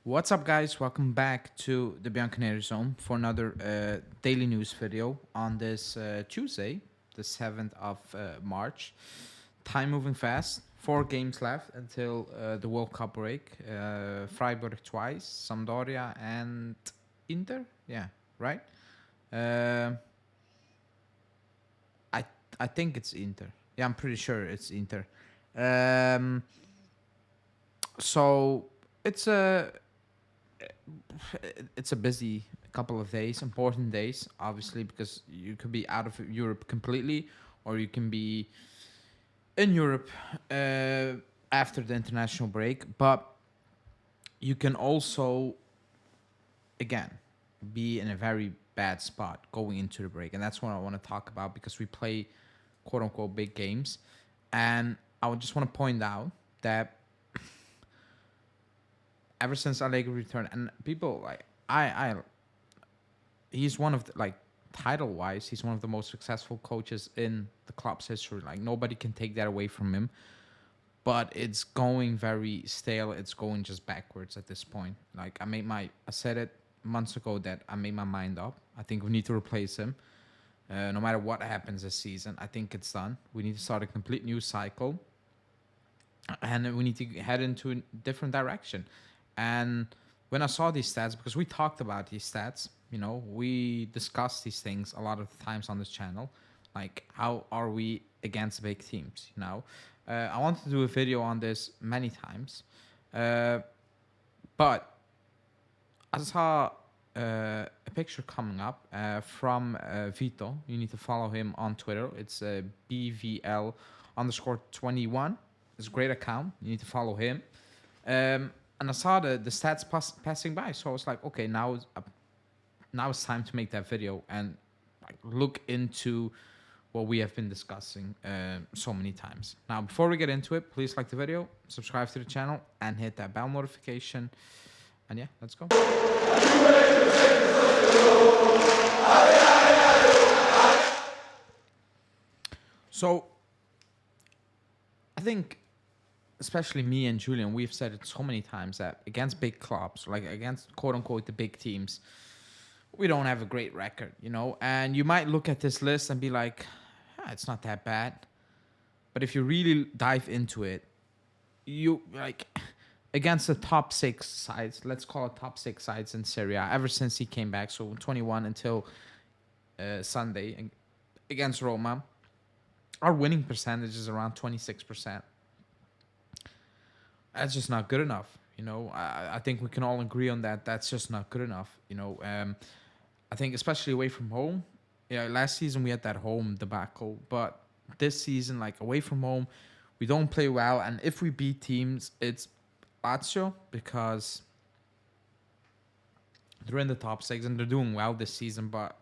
What's up, guys? Welcome back to the Bianconeri Zone for another daily news video on this Tuesday, the 7th of March. Time moving fast. 4 games left until the World Cup break. Freiburg twice, Sampdoria and Inter. Yeah, right. Uh, I I think it's Inter. Yeah, I'm pretty sure it's Inter. Um, so it's a it's a busy couple of days, important days, obviously, because you could be out of Europe completely, or you can be in Europe uh, after the international break. But you can also, again, be in a very bad spot going into the break, and that's what I want to talk about because we play quote unquote big games, and I would just want to point out that ever since Allegri returned, and people like he's one of the, like, title wise, he's one of the most successful coaches in the club's history. Like, nobody can take that away from him. But it's going very stale. It's going just backwards at this point. Like, I said it months ago that I made my mind up. I think we need to replace him. No matter what happens this season, I think it's done. We need to start a complete new cycle, and we need to head into a different direction. And when I saw these stats, because we talked about these stats, we discussed these things a lot of times on this channel, like how are we against big teams. I wanted to do a video on this many times, but I saw a picture coming up from Vito. You need to follow him on Twitter. It's BVL_21. It's a great account. You need to follow him. And I saw the stats passing by, so I was like, okay, now it's time to make that video and like look into what we have been discussing so many times. Now, before we get into it, please like the video, subscribe to the channel, and hit that bell notification. And yeah, let's go. So, I think, especially me and Julian, we've said it so many times that against big clubs, like against quote unquote the big teams, we don't have a great record, And you might look at this list and be like, it's not that bad. But if you really dive into it, you like against the top 6 sides, let's call it top 6 sides in Serie A, ever since he came back, so 21 until Sunday against Roma, our winning percentage is around 26%. That's just not good enough. I think we can all agree on that. That's just not good enough. I think especially away from home. Yeah, last season we had that home debacle, but this season, like away from home, we don't play well. And if we beat teams, it's Lazio because they're in the top 6 and they're doing well this season. But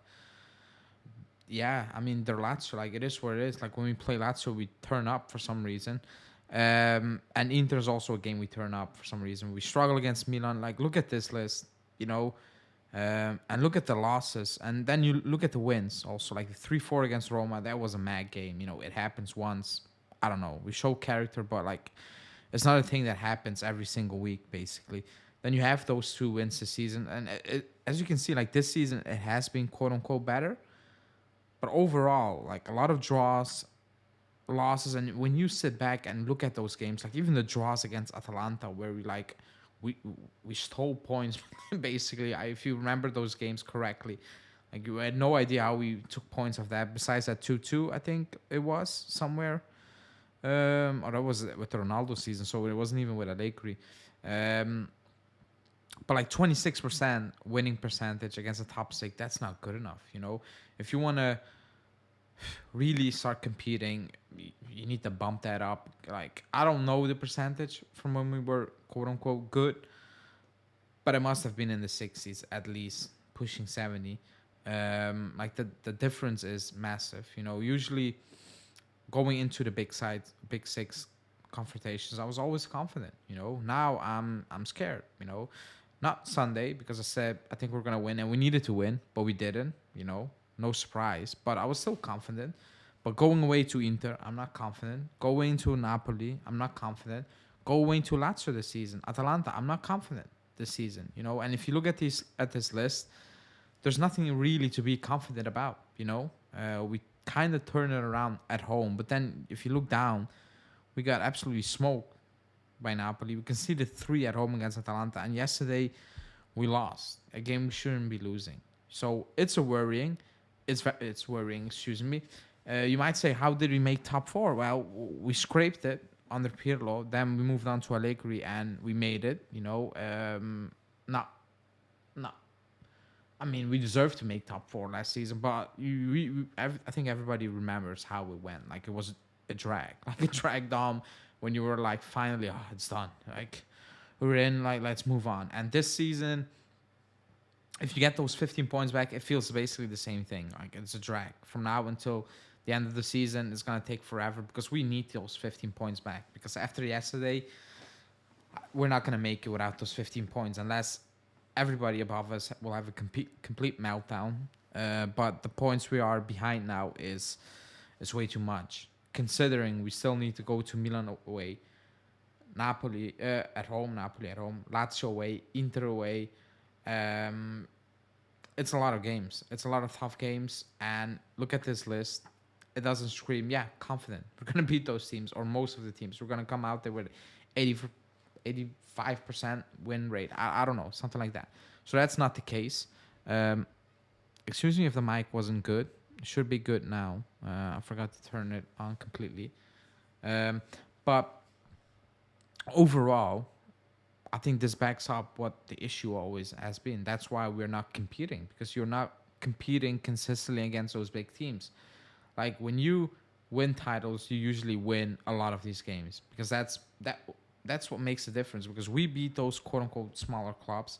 yeah, I mean, they're Lazio. Like, it is what it is. Like, when we play Lazio, we turn up for some reason. And Inter is also a game we turn up for some reason. We struggle against Milan. Like, look at this list, and look at the losses. And then you look at the wins also. Like, the 3-4 against Roma, that was a mad game. It happens once. I don't know. We show character, but, like, it's not a thing that happens every single week, basically. Then you have those 2 wins this season. And as you can see, like, this season, it has been quote-unquote better. But overall, like, a lot of draws, losses, and when you sit back and look at those games, like even the draws against Atalanta, where we stole points basically. If you remember those games correctly, like, you had no idea how we took points of that. Besides that 2-2, I think it was somewhere, or that was with the Ronaldo season, so it wasn't even with Allegri. But like 26% winning percentage against the top 6, that's not good enough. If you want to really start competing, you need to bump that up. Like, I don't know the percentage from when we were quote unquote good, but it must have been in the 60s at least, pushing 70. Like, the difference is massive. Usually going into the big 6 confrontations, I was always confident. Now I'm scared. Not Sunday, because I said I think we're gonna win, and we needed to win, but we didn't. No surprise, but I was still confident. But going away to Inter, I'm not confident. Going to Napoli, I'm not confident. Going to Lazio this season, Atalanta, I'm not confident. this season, you know. And if you look at this list, there's nothing really to be confident about, you know. We kind of turn it around at home, but then if you look down, we got absolutely smoked by Napoli. We conceded 3 at home against Atalanta, and yesterday we lost a game we shouldn't be losing. So it's a worrying. It's worrying. Excuse me. You might say, how did we make top 4? Well, we scraped it under Pirlo. Then we moved on to Allegri, and we made it. You know, not not. I mean, we deserved to make top 4 last season, but I think everybody remembers how it went. Like, it was a drag. Like, it dragged on when you were like, finally, oh, it's done. Like, we're in. Like, let's move on. And this season, if you get those 15 points back, it feels basically the same thing. Like, it's a drag from now until the end of the season. It's gonna take forever because we need those 15 points back. Because after yesterday, we're not gonna make it without those 15 points unless everybody above us will have a complete meltdown. But the points we are behind now is way too much. Considering we still need to go to Milan away, Napoli at home, Lazio away, Inter away. Um, it's a lot of games. It's a lot of tough games. And look at this list. It doesn't scream, yeah, confident. We're going to beat those teams or most of the teams. We're going to come out there with 85% win rate. I don't know, something like that. So that's not the case. Excuse me if the mic wasn't good. It should be good now. I forgot to turn it on completely. But overall, I think this backs up what the issue always has been. That's why we're not competing, because you're not competing consistently against those big teams. Like, when you win titles, you usually win a lot of these games because that's what makes the difference. Because we beat those quote unquote smaller clubs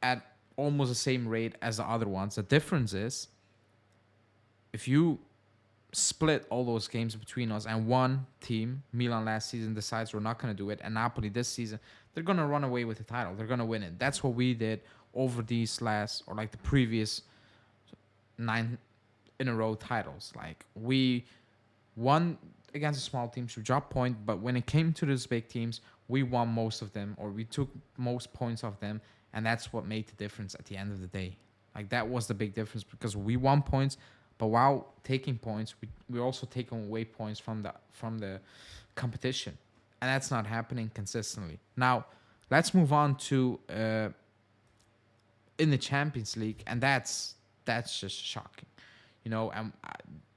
at almost the same rate as the other ones. The difference is if you split all those games between us and one team, Milan last season, decides we're not going to do it, and Napoli this season, they're going to run away with the title. They're going to win it. That's what we did over these last, or like the previous 9 in a row titles. Like, we won against the small teams, we dropped points, but when it came to those big teams, we won most of them, or we took most points of them, and that's what made the difference at the end of the day. Like, that was the big difference, because we won points, but while taking points, we also taking away points from the competition, and that's not happening consistently. Now, let's move on to in the Champions League, and that's just shocking, you know. And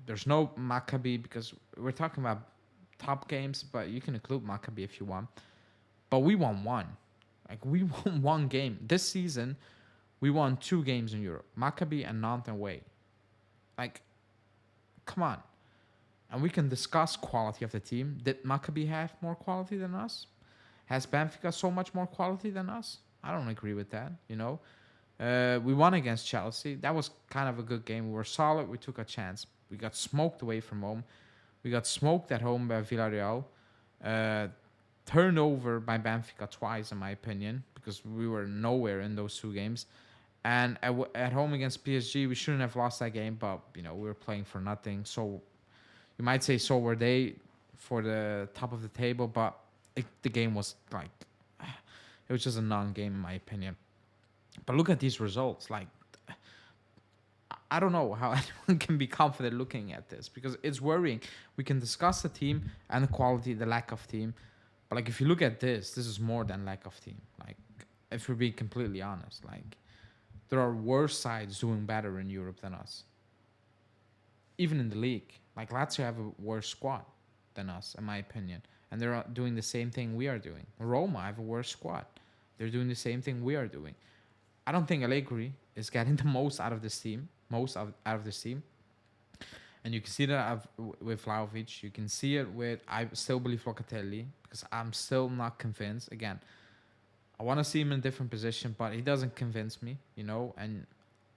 there's no Maccabi because we're talking about top games, but you can include Maccabi if you want. But we won one, like we won one game this season. We won 2 games in Europe, Maccabi and Nantes away. Like, come on. And we can discuss quality of the team. Did Maccabi have more quality than us? Has Benfica so much more quality than us? I don't agree with that, you know. We won against Chelsea. That was kind of a good game. We were solid. We took a chance. We got smoked away from home. We got smoked at home by Villarreal. Turned over by Benfica twice, in my opinion, because we were nowhere in those 2 games. And at home against PSG, we shouldn't have lost that game, but, you know, we were playing for nothing. So you might say so were they for the top of the table, but the game was like, it was just a non-game in my opinion. But look at these results. Like, I don't know how anyone can be confident looking at this, because it's worrying. We can discuss the team and the quality, the lack of team. But, like, if you look at this is more than lack of team. Like, if we're being completely honest, like, there are worse sides doing better in Europe than us. Even in the league. Like, Lazio have a worse squad than us, in my opinion. And they're doing the same thing we are doing. Roma have a worse squad. They're doing the same thing we are doing. I don't think Allegri is getting the most out of this team. Out of this team. And you can see that with Vlahovic. You can see it with... I still believe Locatelli, because I'm still not convinced. Again, I want to see him in a different position, but he doesn't convince me, you know. And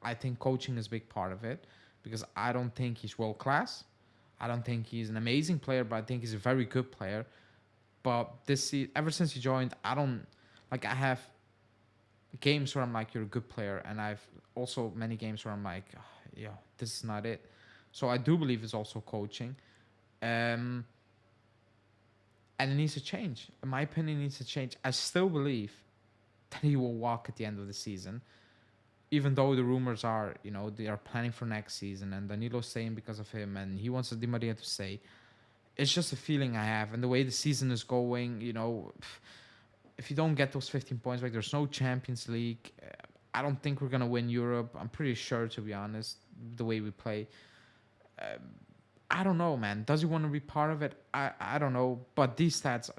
I think coaching is a big part of it, because I don't think he's world class. I don't think he's an amazing player, but I think he's a very good player. But ever since he joined, I have games where I'm like, you're a good player, and I've also many games where I'm like, oh, yeah, this is not it. So I do believe it's also coaching. And it needs to change. In my opinion, it needs to change. I still believe that he will walk at the end of the season. Even though the rumors are, you know, they are planning for next season and Danilo's staying because of him and he wants Di Maria to stay. It's just a feeling I have. And the way the season is going, you know, if you don't get those 15 points back, there's no Champions League. I don't think we're going to win Europe. I'm pretty sure, to be honest, the way we play. I don't know, man. Does he want to be part of it? I don't know. But these stats,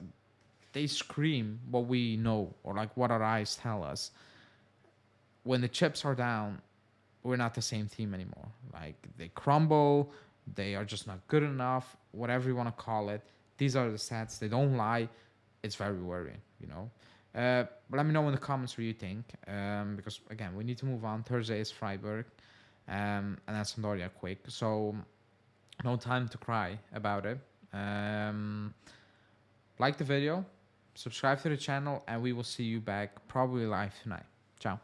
they scream what we know or like what our eyes tell us. When the chips are down, we're not the same team anymore. Like they crumble, they are just not good enough, whatever you want to call it. These are the stats. They don't lie. It's very worrying, you know. But let me know in the comments what you think. Because again, we need to move on. Thursday is Freiburg, and then Sampdoria quick. So no time to cry about it. Like the video, subscribe to the channel, and we will see you back probably live tonight. Ciao.